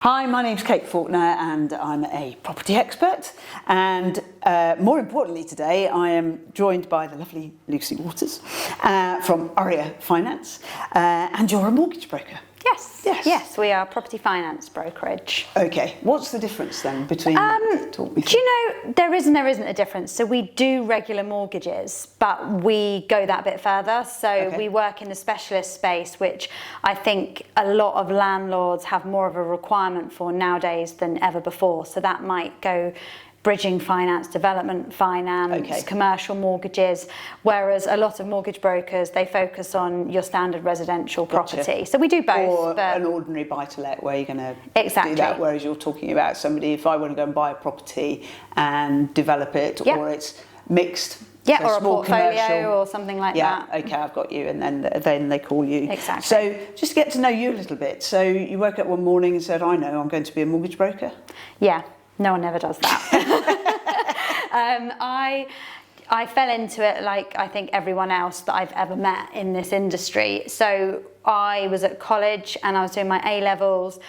Hi, my name's Kate Faulkner and I'm a property expert, and more importantly today I am joined by the lovely Lucy Waters from Aria Finance, and you're a mortgage broker. Yes, we are a property finance brokerage. Okay, what's the difference then between talk me through. Do you know, there is and there isn't a difference. So we do regular mortgages, but we go that bit further. So we work in the specialist space, which I think a lot of landlords have more of a requirement for nowadays than ever before. So that might go bridging finance, development finance, commercial mortgages, whereas a lot of mortgage brokers, they focus on your standard residential property. So we do both. Or an ordinary buy-to-let where you're going to do that, whereas you're talking about somebody, if I want to go and buy a property and develop it, or it's mixed. Yeah, so or a portfolio commercial, or something like that. Okay, I've got you, and then they call you. Exactly. So just to get to know you a little bit. So you woke up one morning and said, I know I'm going to be a mortgage broker? Yeah. No one ever does that. I fell into it like I think everyone else that I've ever met in this industry. So I was at college and I was doing my A-levels,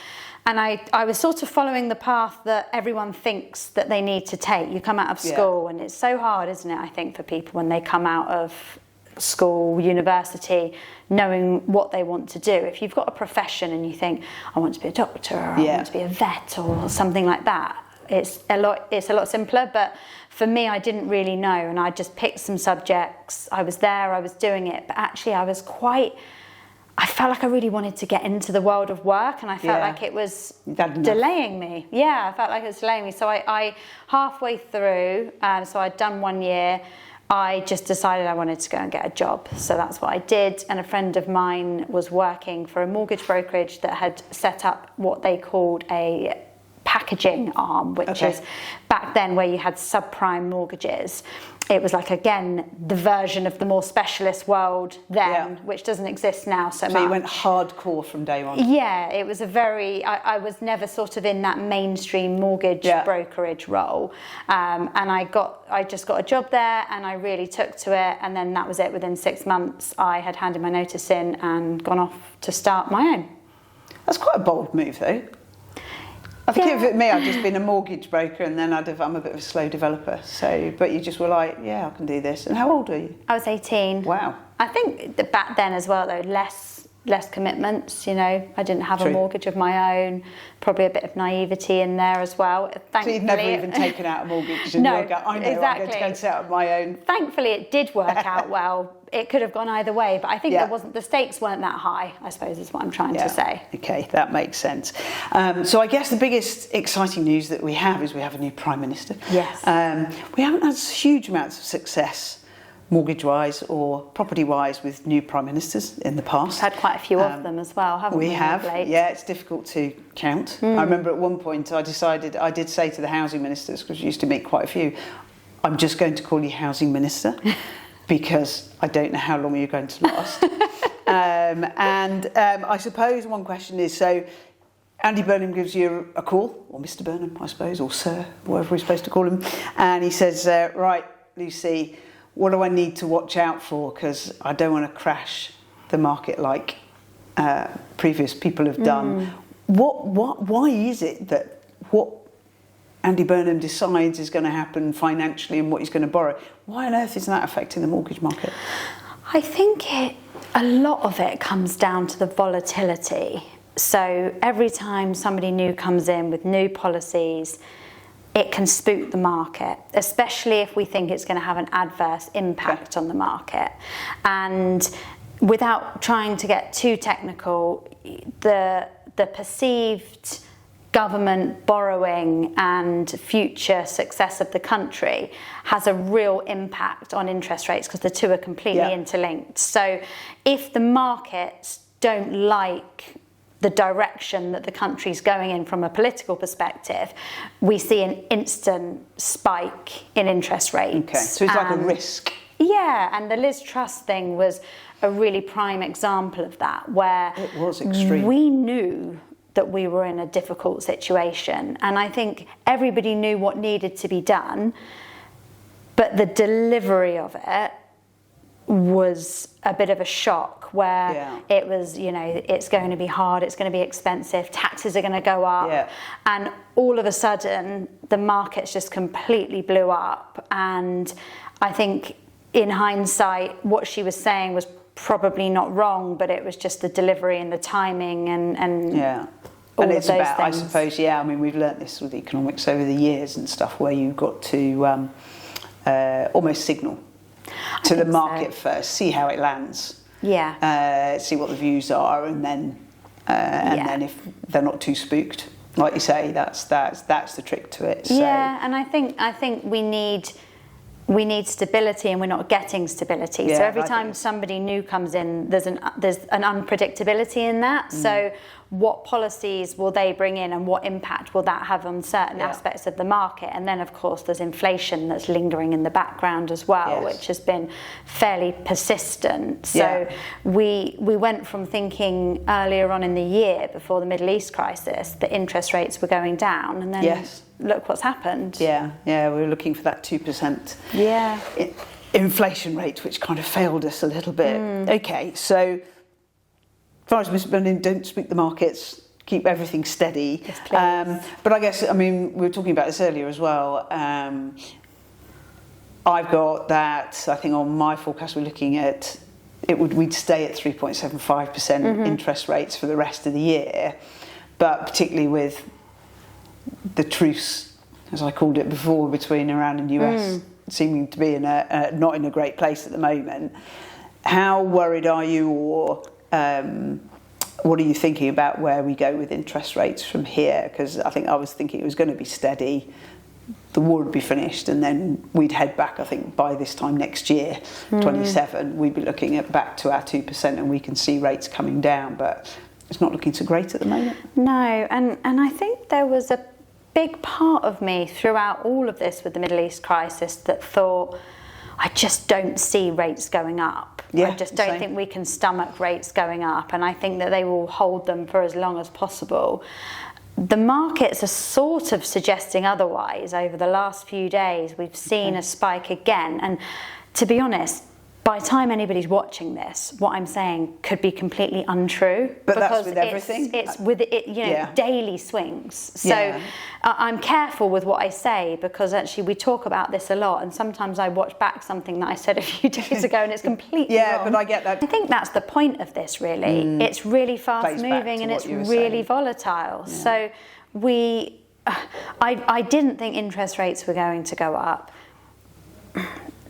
and I was sort of following the path that everyone thinks that they need to take. You come out of school and it's so hard, isn't it, I think, for people when they come out of school, university, knowing what they want to do. If you've got a profession and you think, I want to be a doctor, or I want to be a vet or something like that, it's a lot simpler. But for me, I didn't really know, and I just picked some subjects. I was there, I was doing it, but actually I felt like I really wanted to get into the world of work, and I felt like it was delaying me. Yeah, I felt like it was delaying me. So I halfway through, so I'd done 1 year, I just decided I wanted to go and get a job. So that's what I did. And a friend of mine was working for a mortgage brokerage that had set up what they called a packaging arm, which is back then where you had subprime mortgages. It was like, again, the version of the more specialist world then, which doesn't exist now so much. So you went hardcore from day one? Yeah, it was I was never sort of in that mainstream mortgage brokerage role. And I just got a job there and I really took to it. And then that was it. Within 6 months, I had handed my notice in and gone off to start my own. That's quite a bold move, though. I think if it me, I'd just been a mortgage broker, and then I'm a bit of a slow developer. So, but you just were like, yeah, I can do this. And how old were you? I was 18. Wow. I think that back then as well, though, less commitments. You know, I didn't have a mortgage of my own. Probably a bit of naivety in there as well. Thankfully, so you'd never even taken out a mortgage? And no, I know I'm going to go and set up my own. Thankfully, it did work out well. It could have gone either way, but I think the stakes weren't that high, I suppose is what I'm trying to say. Okay, that makes sense. So I guess the biggest exciting news that we have is we have a new Prime Minister. Yes. We haven't had huge amounts of success mortgage-wise or property-wise with new Prime Ministers in the past. We've had quite a few of them as well, haven't we? We have, it's difficult to count. I remember at one point I did say to the housing ministers, because we used to meet quite a few, I'm just going to call you Housing Minister, because I don't know how long you're going to last. I suppose one question is, so Andy Burnham gives you a call, or Mr. Burnham, I suppose, or Sir, whatever we're supposed to call him, and he says, right, Lucy, what do I need to watch out for? Because I don't want to crash the market like previous people have done. Why is it that what Andy Burnham decides is going to happen financially and what he's going to borrow, why on earth isn't that affecting the mortgage market? I think a lot of it comes down to the volatility. So every time somebody new comes in with new policies, it can spook the market, especially if we think it's going to have an adverse impact on the market. And without trying to get too technical, the perceived government borrowing and future success of the country has a real impact on interest rates, because the two are completely interlinked. So if the markets don't like the direction that the country's going in from a political perspective, we see an instant spike in interest rates. Okay, so it's like a risk. Yeah, and the Liz Truss thing was a really prime example of that, where it was extreme. We knew that we were in a difficult situation, and I think everybody knew what needed to be done, but the delivery of it was a bit of a shock where Yeah. it was, you know, it's going to be hard, it's going to be expensive, taxes are going to go up. Yeah. And all of a sudden, the markets just completely blew up. And I think in hindsight, what she was saying was probably not wrong, but it was just the delivery and the timing and Yeah. all And of it's those about, I things. suppose, I mean, we've learnt this with economics over the years and stuff, where you've got to almost signal to the think so. market first, see how it lands, Yeah. see what the views are, and then then if they're not too spooked, like you say, that's the trick to it. So, Yeah, and I think we need stability, and we're not getting stability. Yeah, so every I time think- somebody new comes in, there's an unpredictability in that. So what policies will they bring in, and what impact will that have on certain aspects of the market? And then, of course, there's inflation that's lingering in the background as well, Yes. which has been fairly persistent. So Yeah. we went from thinking earlier on in the year, before the Middle East crisis, that interest rates were going down, and then Yes. look what's happened. Yeah, we were looking for that 2% Yeah. inflation rate, which kind of failed us a little bit. Okay, so as far as Mr. Burnham, don't speak the markets, keep everything steady. Yes, please. But I guess, I mean, we were talking about this earlier as well. I've got that, I think on my forecast we're looking at, we'd stay at 3.75% interest rates for the rest of the year, but particularly with the truce, as I called it before, between Iran and US seeming to be not in a great place at the moment. How worried are you, or what are you thinking about where we go with interest rates from here? Because I think I was thinking it was going to be steady, the war would be finished, and then we'd head back, I think, by this time next year, 27, we'd be looking at back to our 2%, and we can see rates coming down, but it's not looking so great at the moment. No, and I think there was a big part of me throughout all of this with the Middle East crisis that thought, I just don't see rates going up. Yeah, I just don't same. think we can stomach rates going up, and I think that they will hold them for as long as possible. The markets are sort of suggesting otherwise. Over the last few days, we've seen a spike again, and to be honest, by the time anybody's watching this, what I'm saying could be completely untrue. But that's because with everything? It's with it, you know, Yeah. daily swings. So Yeah. I'm careful with what I say, because actually we talk about this a lot, and sometimes I watch back something that I said a few days ago and it's completely wrong. But I get that. I think that's the point of this, really. It's really fast Plays back moving to and what it's you were really saying. volatile. So I didn't think interest rates were going to go up.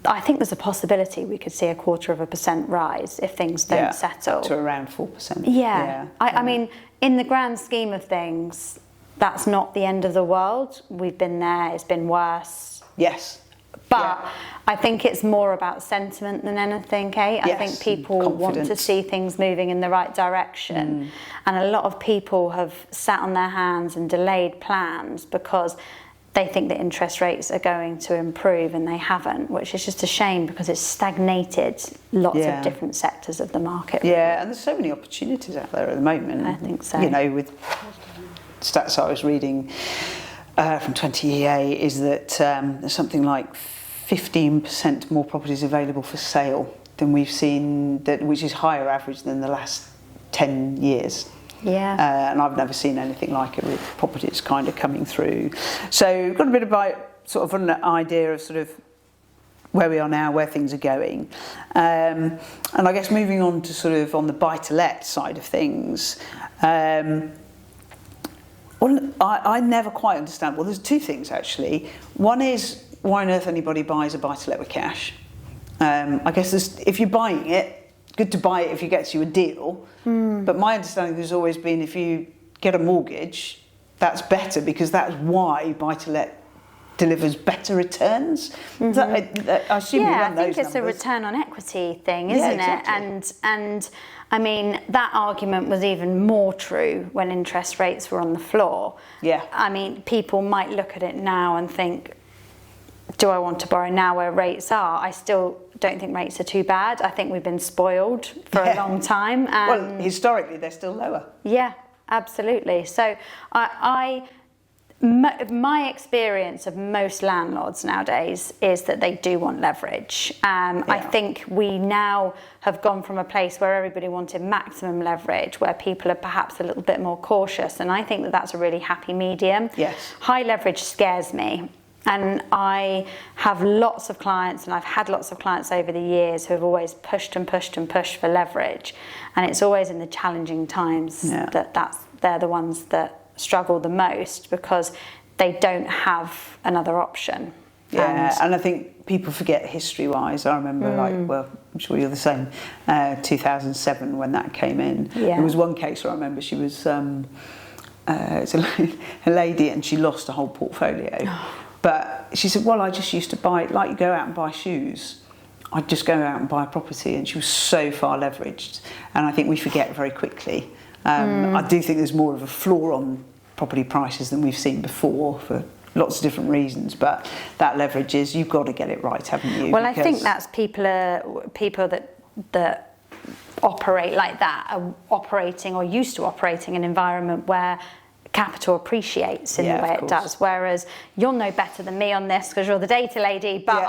I think there's a possibility we could see a 0.25% rise if things don't settle. Up to around 4%. I mean, in the grand scheme of things, that's not the end of the world. We've been there, it's been worse. Yes. But I think it's more about sentiment than anything, Kate. I think people want to confidence. see things moving in the right direction. And a lot of people have sat on their hands and delayed plans because they think that interest rates are going to improve, and they haven't, which is just a shame, because it's stagnated lots of different sectors of the market. Yeah, and there's so many opportunities out there at the moment. I think so. You know, with stats I was reading from 20EA is that there's something like 15% more properties available for sale than we've seen, which is higher average than the last 10 years. Yeah. And I've never seen anything like it, with properties kind of coming through. So we've got a bit about sort of an idea of sort of where we are now, where things are going. And I guess moving on to sort of on the buy-to-let side of things, well, I never quite understand. Well, there's two things actually. One is, why on earth anybody buys a buy-to-let with cash? I guess if you're buying it, good to buy it if it gets you a deal. But my understanding has always been, if you get a mortgage, that's better, because that's why buy-to-let delivers better returns. I assume you run those I think it's a numbers. return on equity thing, isn't exactly. it? And I mean, that argument was even more true when interest rates were on the floor. Yeah. I mean, people might look at it now and think, do I want to borrow now where rates are? I still don't think rates are too bad. I think we've been spoiled for a long time. And well, historically, they're still lower. yeah, absolutely. So My experience of most landlords nowadays is that they do want leverage. I think we now have gone from a place where everybody wanted maximum leverage, where people are perhaps a little bit more cautious, and I think that that's a really happy medium. Yes. High leverage scares me. And I have lots of clients, and I've had lots of clients over the years who have always pushed and pushed and pushed for leverage. And it's always in the challenging times they're the ones that struggle the most, because they don't have another option. And I think people forget history-wise. I remember, I'm sure you're the same, 2007 when that came in. Yeah. There was one case where I remember she was it's a lady, and she lost a whole portfolio. But she said, well, I just used to buy, like you go out and buy shoes, I'd just go out and buy a property, and she was so far leveraged. And I think we forget very quickly. I do think there's more of a floor on property prices than we've seen before for lots of different reasons, but that leverage is, you've got to get it right, haven't you? Well, I think that's people that operate like that are operating or used to operating in an environment where capital appreciates in the way it does, whereas you'll know better than me on this because you're the data lady, but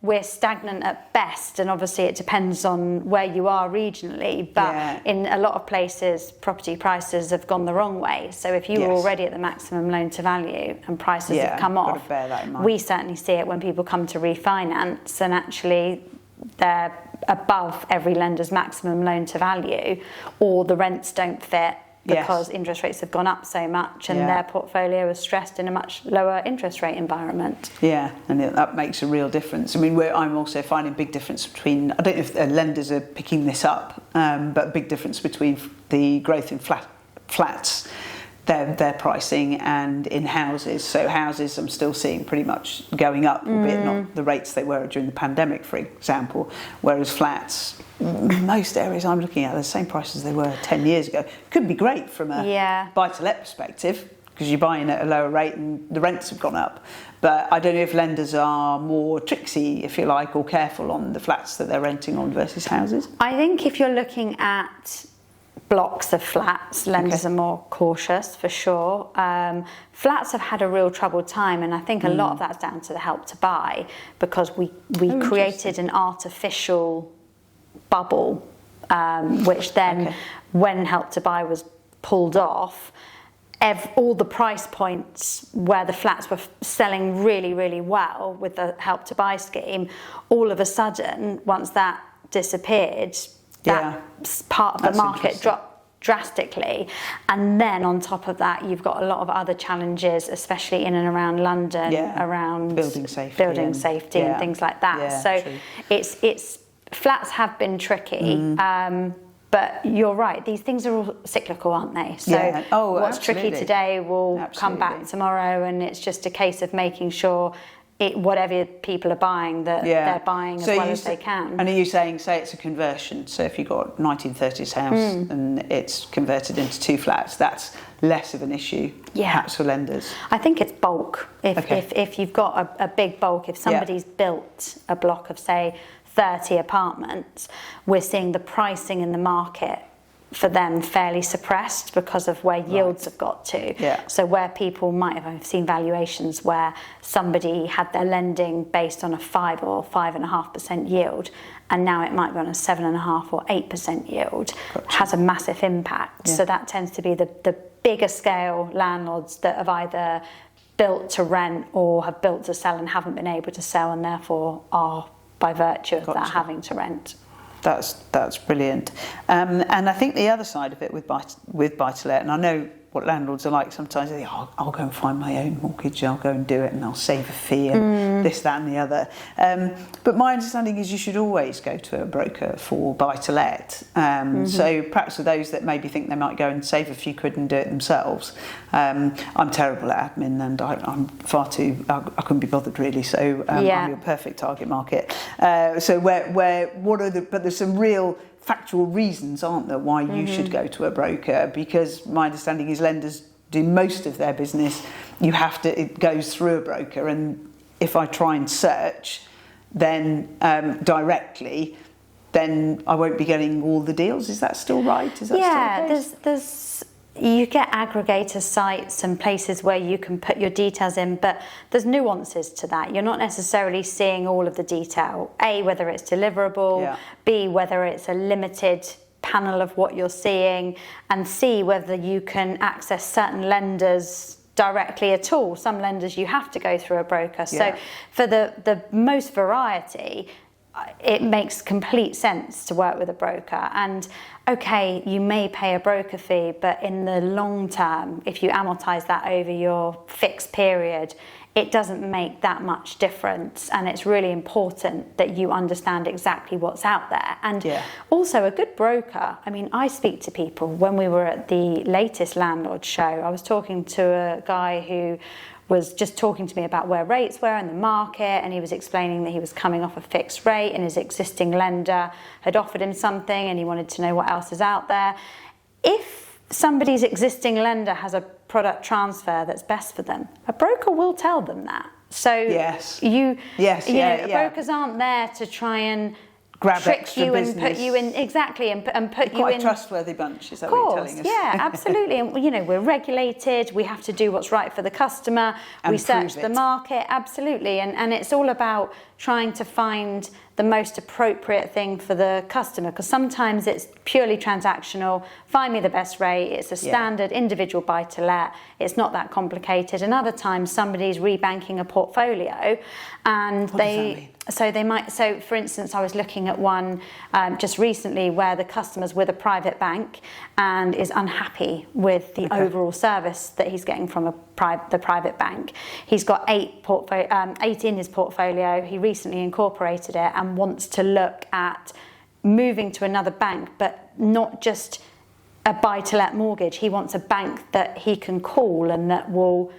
we're stagnant at best, and obviously it depends on where you are regionally, but in a lot of places property prices have gone the wrong way. So if you were already at the maximum loan to value and prices have come off, bear that in mind. We certainly see it when people come to refinance and actually they're above every lender's maximum loan to value, or the rents don't fit because interest rates have gone up so much, and their portfolio is stressed in a much lower interest rate environment. Yeah, and that makes a real difference. I mean, I'm also finding a big difference between, I don't know if lenders are picking this up, but a big difference between the growth in flats, their pricing, and in houses. So houses I'm still seeing pretty much going up, albeit not the rates they were during the pandemic, for example, whereas flats, most areas I'm looking at, are the same prices they were 10 years ago. Could be great from a buy-to-let perspective, because you're buying at a lower rate and the rents have gone up. But I don't know if lenders are more tricksy, if you like, or careful on the flats that they're renting on versus houses. I think if you're looking at blocks of flats, lenders are more cautious for sure. Flats have had a real troubled time, and I think a lot of that's down to the Help to Buy, because we created an artificial bubble, which then when Help to Buy was pulled off, all the price points where the flats were selling really, really well with the Help to Buy scheme, all of a sudden, once that disappeared, that part of the market dropped drastically. And then on top of that, you've got a lot of other challenges, especially in and around London, around building safety and things like that. So it's flats have been tricky. But you're right, these things are all cyclical, aren't they? So what's tricky today will come back tomorrow, and it's just a case of making sure whatever people are buying, that they're buying as well as they can. And are you saying, say it's a conversion, so if you've got 1930s house and it's converted into 2 flats, that's less of an issue perhaps for lenders? I think it's bulk. If you've got a big bulk, if somebody's built a block of, say, 30 apartments, we're seeing the pricing in the market for them fairly suppressed because of where yields have got to. So where people might have, I've seen valuations where somebody had their lending based on a 5 or 5.5% yield, and now it might be on a 7.5 or 8% yield. Has a massive impact. So that tends to be the bigger scale landlords that have either built to rent or have built to sell and haven't been able to sell, and therefore are, by virtue of that, having to rent. That's brilliant. And I think the other side of it with buy-to-let, and I know what landlords are like sometimes, they I'll go and find my own mortgage, I'll go and do it, and I'll save a fee and this, that and the other. But my understanding is you should always go to a broker for buy-to-let. So perhaps for those that maybe think they might go and save a few quid and do it themselves, I'm terrible at admin, and I'm far too, I couldn't be bothered really, so I'm your perfect target market. So but there's some real factual reasons, aren't there, why you should go to a broker? Because my understanding is lenders do most of their business, it goes through a broker, and if I try and search then directly, then I won't be getting all the deals. Is that still right? Is that still the case? you get aggregator sites and places where you can put your details in, but there's nuances to that. You're not necessarily seeing all of the detail. A, whether it's deliverable, B, whether it's a limited panel of what you're seeing, and C, whether you can access certain lenders directly at all. Some lenders you have to go through a broker. So for the most variety, it makes complete sense to work with a broker. And okay, you may pay a broker fee, but in the long term, if you amortize that over your fixed period, it doesn't make that much difference. And it's really important that you understand exactly what's out there. And also a good broker, I mean, I speak to people. When we were at the latest landlord show, I was talking to a guy who was just talking to me about where rates were in the market, and he was explaining that he was coming off a fixed rate and his existing lender had offered him something and he wanted to know what else is out there. If somebody's existing lender has a product transfer that's best for them, a broker will tell them that. So brokers aren't there to try and grab trick you and put you in and put you in. Quite a trustworthy bunch, is that what you're telling us? Yeah, absolutely. And we're regulated. We have to do what's right for the customer. And we search the market, absolutely. And it's all about trying to find the most appropriate thing for the customer, because sometimes it's purely transactional. Find me the best rate. It's a standard individual buy to let. It's not that complicated. And other times somebody's rebanking a portfolio, and so for instance, I was looking at one just recently where the customer's with a private bank and is unhappy with the overall service that he's getting from the private bank. He's got 8 in his portfolio. He recently incorporated it and wants to look at moving to another bank, but not just a buy-to-let mortgage. He wants a bank that he can call and that will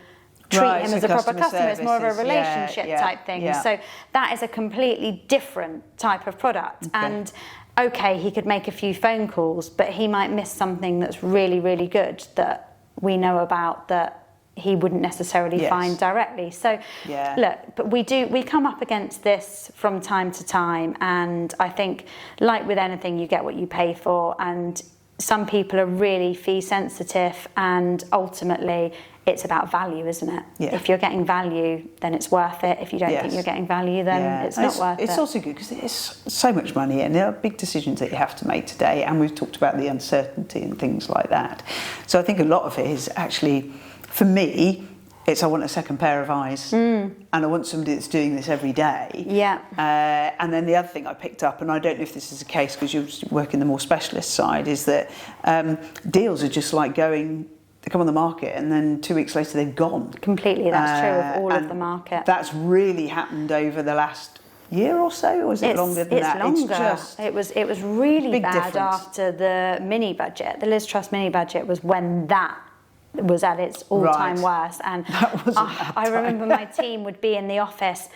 treat him as a proper customer. It's more of a relationship type thing. Yeah. So that is a completely different type of product. Okay. And okay, he could make a few phone calls, but he might miss something that's really, really good that we know about that he wouldn't necessarily find directly. So look, but we come up against this from time to time, and I think, like with anything, you get what you pay for, and some people are really fee sensitive, and ultimately it's about value, isn't it? Yeah. If you're getting value, then it's worth it. If you don't think you're getting value, then it's not worth it. It's also good because it's so much money, and there are big decisions that you have to make today, and we've talked about the uncertainty and things like that. So I think a lot of it is actually, for me, I want a second pair of eyes, and I want somebody that's doing this every day. Yeah. And then the other thing I picked up, and I don't know if this is the case because you work in the more specialist side, is that deals are just like they come on the market and then 2 weeks later they've gone. Completely, that's true of all of the market. That's really happened over the last year or so, or is it longer than that? It's longer. It was really bad difference. After the mini budget. The Liz Truss mini budget was when that was at its all-time worst, and I remember my team would be in the office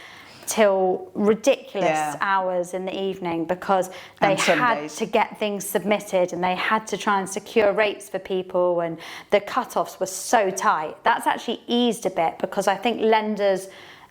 till ridiculous hours in the evening because they had to get things submitted and they had to try and secure rates for people, and the cut-offs were so tight. That's actually eased a bit because I think lenders,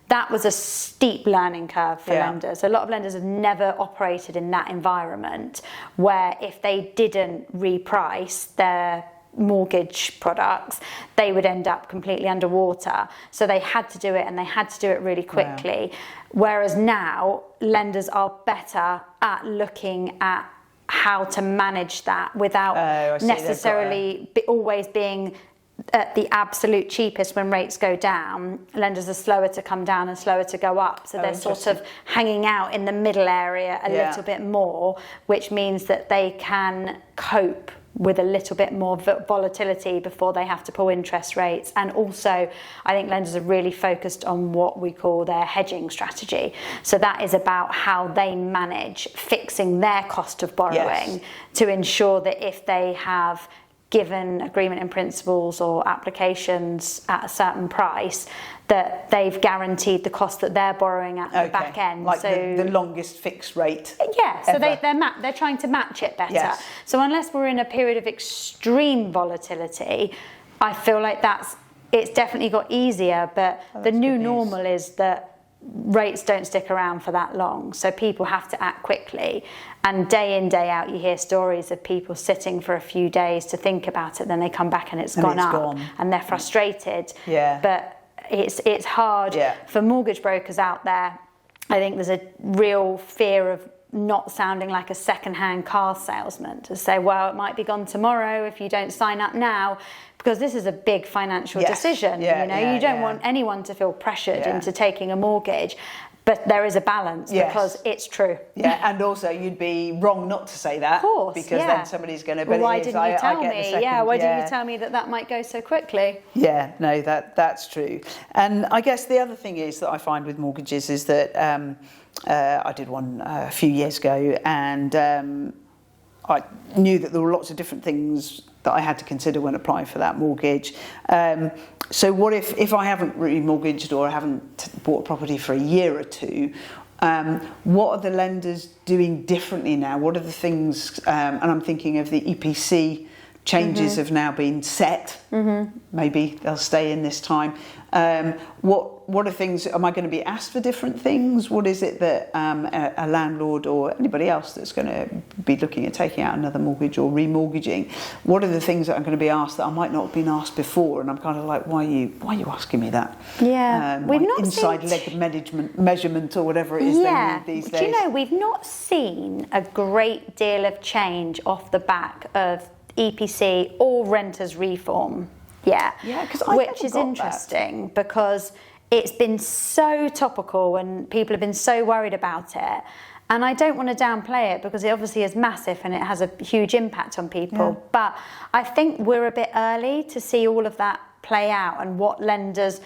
that was a steep learning curve for lenders. A lot of lenders have never operated in that environment where if they didn't reprice their mortgage products, they would end up completely underwater. So they had to do it, and they had to do it really quickly. Wow. Whereas now, lenders are better at looking at how to manage that without necessarily always being at the absolute cheapest when rates go down. Lenders are slower to come down and slower to go up. So they're sort of hanging out in the middle area a little bit more, which means that they can cope with a little bit more volatility before they have to pull interest rates. And also, I think lenders are really focused on what we call their hedging strategy. So that is about how they manage fixing their cost of borrowing to ensure that if they have given agreement in principles or applications at a certain price, that they've guaranteed the cost that they're borrowing at the back end. Like so the longest fixed rate. Yeah, so they're trying to match it better. Yes. So unless we're in a period of extreme volatility, I feel like it's definitely got easier, but the new normal is that rates don't stick around for that long, so people have to act quickly. And day in, day out, you hear stories of people sitting for a few days to think about it, then they come back and it's gone up, and they're frustrated. But it's hard for mortgage brokers out there. I think there's a real fear of not sounding like a second-hand car salesman to say, well, it might be gone tomorrow if you don't sign up now, because this is a big financial decision. You don't want anyone to feel pressured into taking a mortgage. But there is a balance because it's true. And also you'd be wrong not to say that. Of course, because then somebody's going to. Well, why didn't you tell me? Why didn't you tell me that might go so quickly? Yeah, no, that's true. And I guess the other thing is that I find with mortgages is that I did one a few years ago, and I knew that there were lots of different things that I had to consider when applying for that mortgage. So what if I haven't remortgaged or I haven't bought a property for a year or two, what are the lenders doing differently now? What are the things, and I'm thinking of the EPC changes have now been set. Maybe they'll stay in this time. What are things, am I going to be asked for different things? What is it that a landlord or anybody else that's going to be looking at taking out another mortgage or remortgaging, what are the things that I'm going to be asked that I might not have been asked before? And I'm kind of like, why are you asking me that? We've not inside leg measurement or whatever it is they need these days. Do you know, we've not seen a great deal of change off the back of EPC or renters reform. Which is interesting because it's been so topical and people have been so worried about it. And I don't want to downplay it because it obviously is massive and it has a huge impact on people. But I think we're a bit early to see all of that play out and what lenders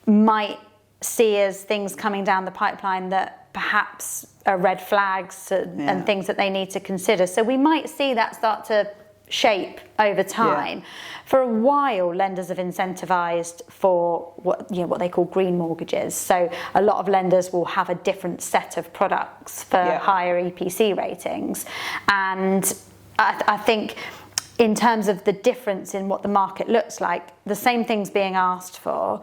might see as things coming down the pipeline that perhaps are red flags and things that they need to consider. So we might see that start to shape over time. For a while, lenders have incentivised for what they call green mortgages. So a lot of lenders will have a different set of products for higher EPC ratings. And I think in terms of the difference in what the market looks like, the same thing's being asked for,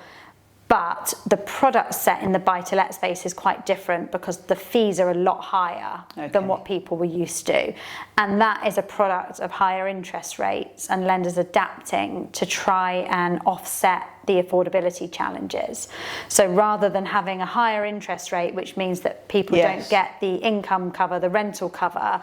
but the product set in the buy-to-let space is quite different because the fees are a lot higher than what people were used to. And that is a product of higher interest rates and lenders adapting to try and offset the affordability challenges. So rather than having a higher interest rate, which means that people don't get the income cover, the rental cover,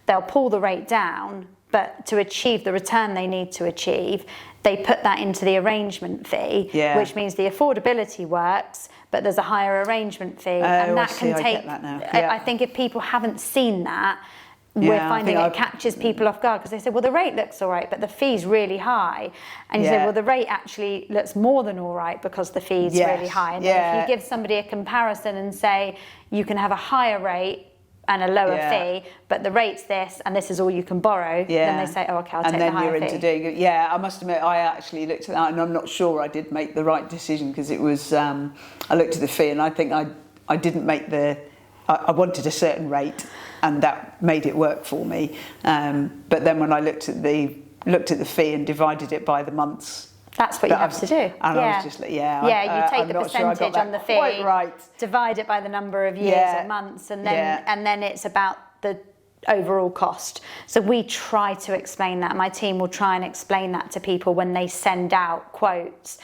they'll pull the rate down, but to achieve the return they need to achieve, they put that into the arrangement fee, which means the affordability works, but there's a higher arrangement fee. And that can take, I think if people haven't seen that, we're finding it catches people off guard because they say, well, the rate looks all right, but the fee's really high. And you say, well, the rate actually looks more than all right because the fee's really high. And then if you give somebody a comparison and say, you can have a higher rate and a lower fee, but the rate's this, and this is all you can borrow, then they say, oh, okay, I'll take the higher fee. And then you're into doing it. I must admit, I actually looked at that, and I'm not sure I did make the right decision, because it was, I looked at the fee, and I think I didn't make I wanted a certain rate, and that made it work for me. But then when I looked at the fee and divided it by the months, that's what you have to do. And I was just like, you take the percentage on the fee, divide it by the number of years or months, and then it's about the overall cost. So we try to explain that. My team will try and explain that to people when they send out quotes,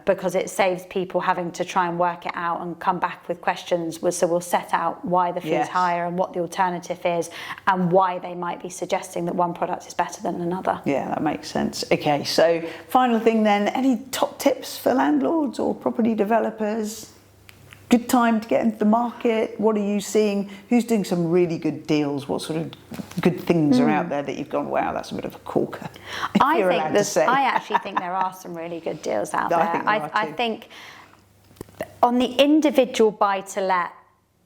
because it saves people having to try and work it out and come back with questions. So we'll set out why the fee is higher and what the alternative is and why they might be suggesting that one product is better than another. Yeah, that makes sense. Okay, so final thing then, any top tips for landlords or property developers? Good time to get into the market? What are you seeing? Who's doing some really good deals? What sort of good things are out there that you've gone, wow, that's a bit of a corker? I actually think there are some really good deals out there. I think on the individual buy-to-let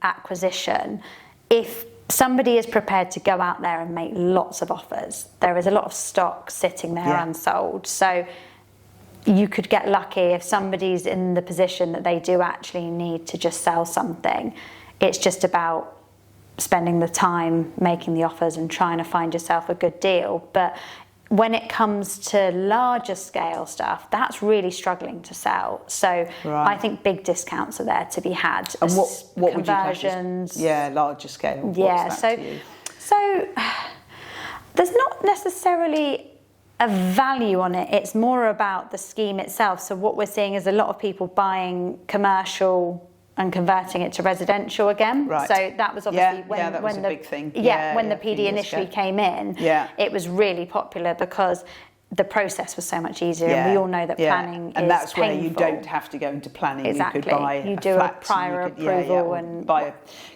acquisition, if somebody is prepared to go out there and make lots of offers, there is a lot of stock sitting there unsold. So you could get lucky if somebody's in the position that they do actually need to just sell something. It's just about spending the time making the offers and trying to find yourself a good deal. But when it comes to larger scale stuff, that's really struggling to sell. So I think big discounts are there to be had. And what would you conversions? Larger scale. Yeah, What's that to you? so there's not necessarily a value on it. It's more about the scheme itself. So what we're seeing is a lot of people buying commercial and converting it to residential again. Right. So that was obviously when the big thing. When the PD initially came in, it was really popular because the process was so much easier, and we all know that planning and is that's painful. where you don't have to go into planning. Exactly. You could buy you a do flat, a prior approval and buy a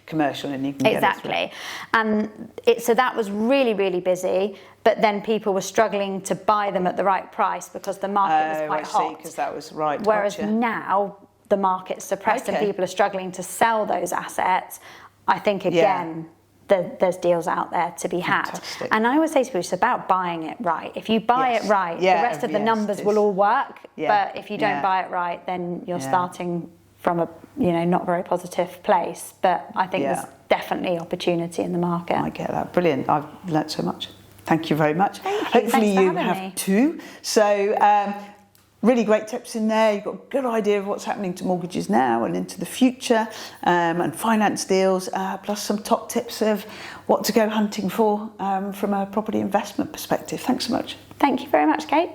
commercial, and you can exactly. Get it And so that was really, really busy. But then people were struggling to buy them at the right price because the market was quite hot. Because that was right. Whereas now the market's suppressed and people are struggling to sell those assets. I think again. There's deals out there to be had. Fantastic. And I always say to people, it's about buying it right. If you buy it right, the rest of the numbers will all work. But if you don't buy it right, then you're starting from a not very positive place. But I think there's definitely opportunity in the market. I get that. Brilliant. I've learnt so much. Thank you very much. Thank you. Hopefully Thanks for you having have me. too. So really great tips in there. You've got a good idea of what's happening to mortgages now and into the future, and finance deals, plus some top tips of what to go hunting for from a property investment perspective. Thanks so much. Thank you very much, Kate.